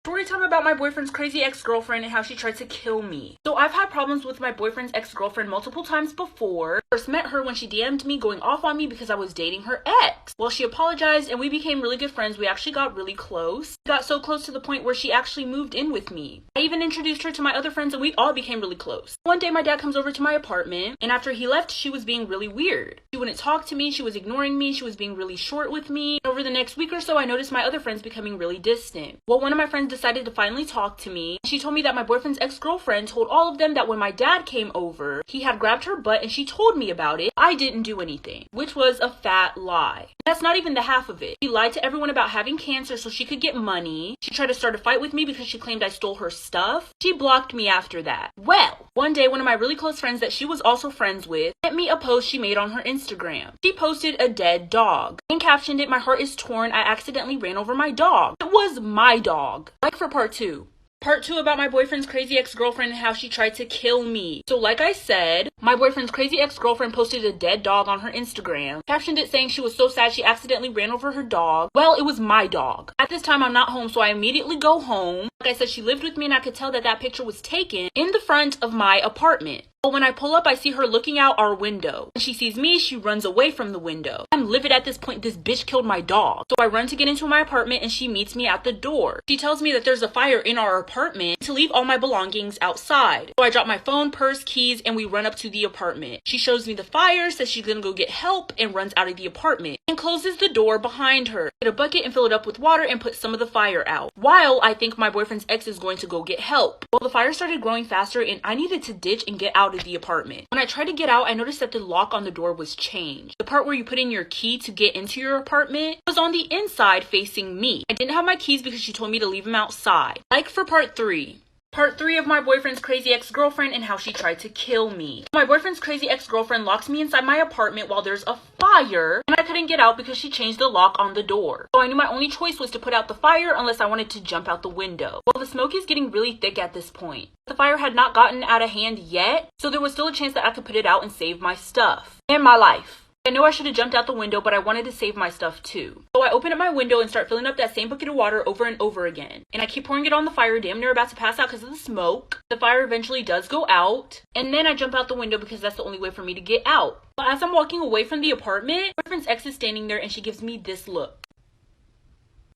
Story time about my boyfriend's crazy ex-girlfriend and how she tried to kill me. So I've had problems with my boyfriend's ex-girlfriend multiple times before. First met her when she DM'd me going off on me because I was dating her ex. Well, she apologized and we became really good friends. We actually got really close. We got so close to the point where she actually moved in with me. I even introduced her to my other friends and we all became really close. One day my dad comes over to my apartment and after he left, she was being really weird. She wouldn't talk to me, she was ignoring me, she was being really short with me. Over the next week or so, I noticed my other friends becoming really distant. Well, one of my friends decided to finally talk to me. She told me that my boyfriend's ex-girlfriend told all of them that when my dad came over, he had grabbed her butt and she told me about it. I didn't do anything, which was a fat lie. That's not even the half of it. She lied to everyone about having cancer so she could get money. She tried to start a fight with me because she claimed I stole her stuff. She blocked me after that. Well, one day one of my really close friends that she was also friends with sent me a post she made on her Instagram. She posted a dead dog and captioned it, "My heart is torn. I accidentally ran over my dog." It was my dog. Like for part 2. Part 2 about my boyfriend's crazy ex-girlfriend and how she tried to kill me. So like I said, my boyfriend's crazy ex-girlfriend posted a dead dog on her Instagram, captioned it saying she was so sad she accidentally ran over her dog. Well, it was my dog. At this time, I'm not home, so I immediately go home. Like I said, she lived with me and I could tell that that picture was taken in the front of my apartment. But when I pull up, I see her looking out our window. When she sees me, she runs away from the window. I'm livid at this point. This bitch killed my dog. So I run to get into my apartment and she meets me at the door. She tells me that there's a fire in our apartment to leave all my belongings outside. So I drop my phone, purse, keys, and we run up to the apartment. She shows me the fire, says she's gonna go get help, and runs out of the apartment and closes the door behind her. Get a bucket and fill it up with water and put some of the fire out. While I think my boyfriend's ex is going to go get help. Well, the fire started growing faster and I needed to ditch and get out of the apartment. When I tried to get out, I noticed that the lock on the door was changed. The part where you put in your key to get into your apartment was on the inside facing me. I didn't have my keys because she told me to leave them outside. Like for part 3. Part 3 of my boyfriend's crazy ex-girlfriend and how she tried to kill me. My boyfriend's crazy ex-girlfriend locks me inside my apartment while there's a fire and I couldn't get out because she changed the lock on the door. So I knew my only choice was to put out the fire unless I wanted to jump out the window. Well, the smoke is getting really thick at this point. The fire had not gotten out of hand yet, so there was still a chance that I could put it out and save my stuff and my life. I know I should have jumped out the window, but I wanted to save my stuff too. So I open up my window and start filling up that same bucket of water over and over again. And I keep pouring it on the fire, damn near about to pass out because of the smoke. The fire eventually does go out. And then I jump out the window because that's the only way for me to get out. But as I'm walking away from the apartment, my boyfriend's ex is standing there and she gives me this look.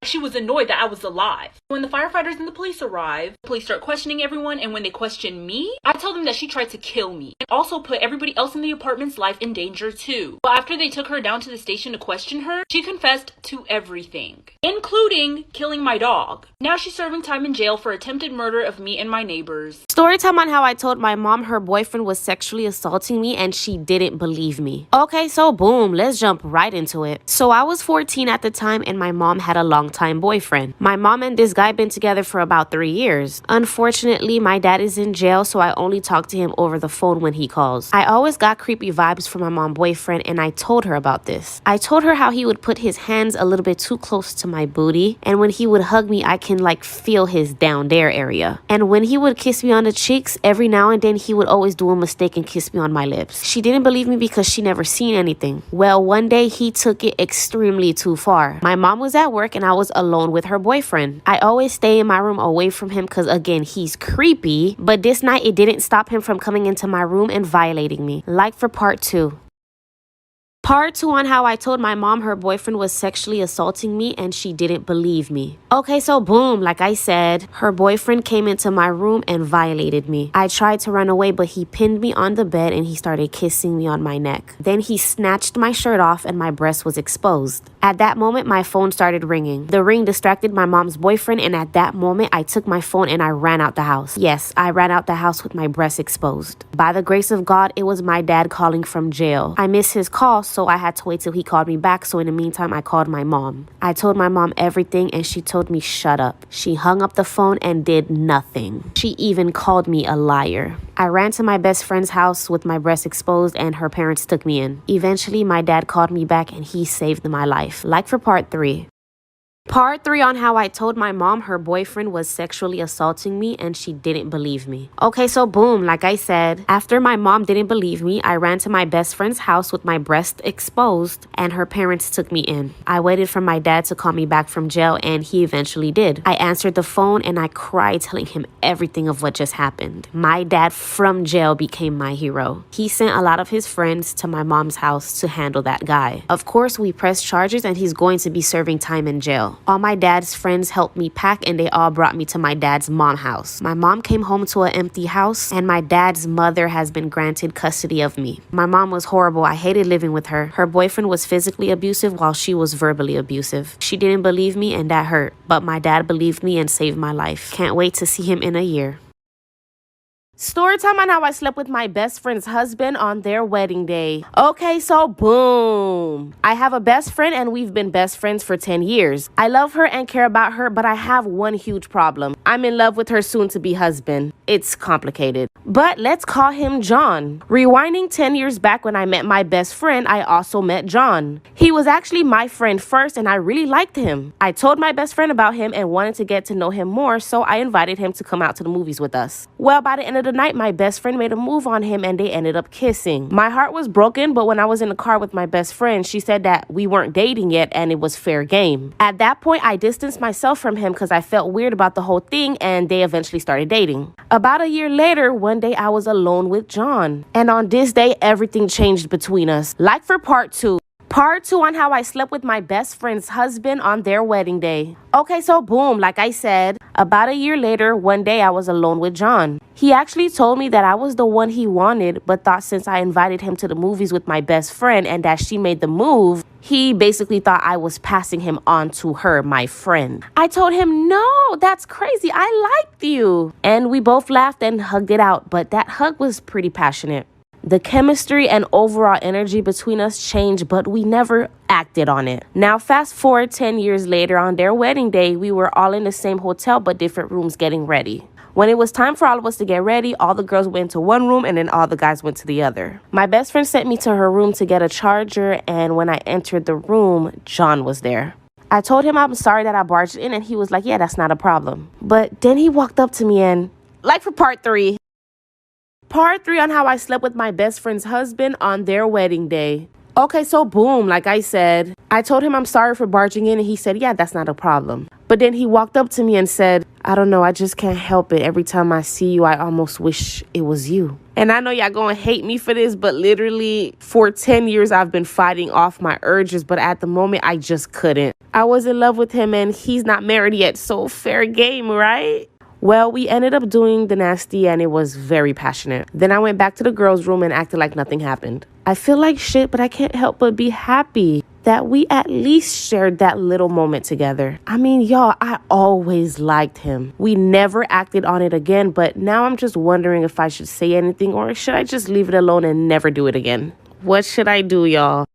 She was annoyed that I was alive. When the firefighters and the police arrive, the police start questioning everyone, and when they question me, I tell them that she tried to kill me and also put everybody else in the apartment's life in danger too. But after they took her down to the station to question her, she confessed to everything, including killing my dog. Now she's serving time in jail for attempted murder of me and my neighbors. Story time on how I told my mom her boyfriend was sexually assaulting me and she didn't believe me. Okay, so boom, let's jump right into it. So I was 14 at the time and my mom had a long-time boyfriend. My mom and this guy been together for about 3 years. Unfortunately, my dad is in jail, so I only talk to him over the phone when he calls. I always got creepy vibes from my mom boyfriend and I told her about this. I told her how he would put his hands a little bit too close to my booty, and when he would hug me, I can like feel his down there area. And when he would kiss me on the cheeks, every now and then he would always do a mistake and kiss me on my lips. She didn't believe me because she never seen anything. Well, one day he took it extremely too far. My mom was at work and I was alone with her boyfriend. I always stay in my room away from him because again, he's creepy, but this night it didn't stop him from coming into my room and violating me. Like for part 2. Part 2 on how I told my mom her boyfriend was sexually assaulting me and she didn't believe me. Okay, so boom, like I said, her boyfriend came into my room and violated me. I tried to run away, but he pinned me on the bed and he started kissing me on my neck. Then he snatched my shirt off and my breast was exposed. At that moment, my phone started ringing. The ring distracted my mom's boyfriend, and at that moment, I took my phone and I ran out the house. Yes, I ran out the house with my breast exposed. By the grace of God, it was my dad calling from jail. I missed his call, so I had to wait till he called me back. So in the meantime, I called my mom. I told my mom everything and she told me shut up. She hung up the phone and did nothing. She even called me a liar. I ran to my best friend's house with my breast exposed and her parents took me in. Eventually, my dad called me back and he saved my life. Like for part 3. Part 3 on how I told my mom her boyfriend was sexually assaulting me and she didn't believe me. Okay, so boom, like I said, after my mom didn't believe me, I ran to my best friend's house with my breast exposed and her parents took me in. I waited for my dad to call me back from jail and he eventually did. I answered the phone and I cried telling him everything of what just happened. My dad from jail became my hero. He sent a lot of his friends to my mom's house to handle that guy. Of course, we pressed charges and he's going to be serving time in jail. All my dad's friends helped me pack and they all brought me to my dad's mom's house. My mom came home to an empty house and my dad's mother has been granted custody of me. My mom was horrible. I hated living with her. Her boyfriend was physically abusive while she was verbally abusive. She didn't believe me and that hurt, but my dad believed me and saved my life. Can't wait to see him in a year. Story time on how I slept with my best friend's husband on their wedding day. Okay, so boom. I have a best friend and we've been best friends for 10 years. I love her and care about her, but I have one huge problem. I'm in love with her soon-to-be husband. It's complicated. But let's call him John. Rewinding 10 years back when I met my best friend, I also met John. He was actually my friend first and I really liked him. I told my best friend about him and wanted to get to know him more, so I invited him to come out to the movies with us. Well, by the end of the night, my best friend made a move on him and they ended up kissing. My heart was broken, but when I was in the car with my best friend, she said that we weren't dating yet and it was fair game. At that point, I distanced myself from him because I felt weird about the whole thing and they eventually started dating. About a year later, one day I was alone with John. And on this day, everything changed between us. Like for part 2. Part 2 on how I slept with my best friend's husband on their wedding day. Okay, so boom, like I said, about a year later, one day I was alone with John. He actually told me that I was the one he wanted, but thought since I invited him to the movies with my best friend and that she made the move, he basically thought I was passing him on to her, my friend. I told him, no, that's crazy. I liked you. And we both laughed and hugged it out, but that hug was pretty passionate. The chemistry and overall energy between us changed, but we never acted on it. Now, fast forward 10 years later, on their wedding day, we were all in the same hotel, but different rooms getting ready. When it was time for all of us to get ready, all the girls went to one room and then all the guys went to the other. My best friend sent me to her room to get a charger, and when I entered the room, John was there. I told him I'm sorry that I barged in, and he was like, yeah, that's not a problem. But then he walked up to me and, like for part 3, Part 3 on how I slept with my best friend's husband on their wedding day. Okay, so boom, like I said, I told him I'm sorry for barging in and he said, yeah, that's not a problem. But then he walked up to me and said, I don't know, I just can't help it. Every time I see you, I almost wish it was you. And I know y'all gonna hate me for this, but literally for 10 years, I've been fighting off my urges, but at the moment, I just couldn't. I was in love with him and he's not married yet, so fair game, right? Well, we ended up doing the nasty and it was very passionate. Then I went back to the girls' room and acted like nothing happened. I feel like shit, but I can't help but be happy that we at least shared that little moment together. I mean, y'all, I always liked him. We never acted on it again, but now I'm just wondering if I should say anything or should I just leave it alone and never do it again? What should I do, y'all?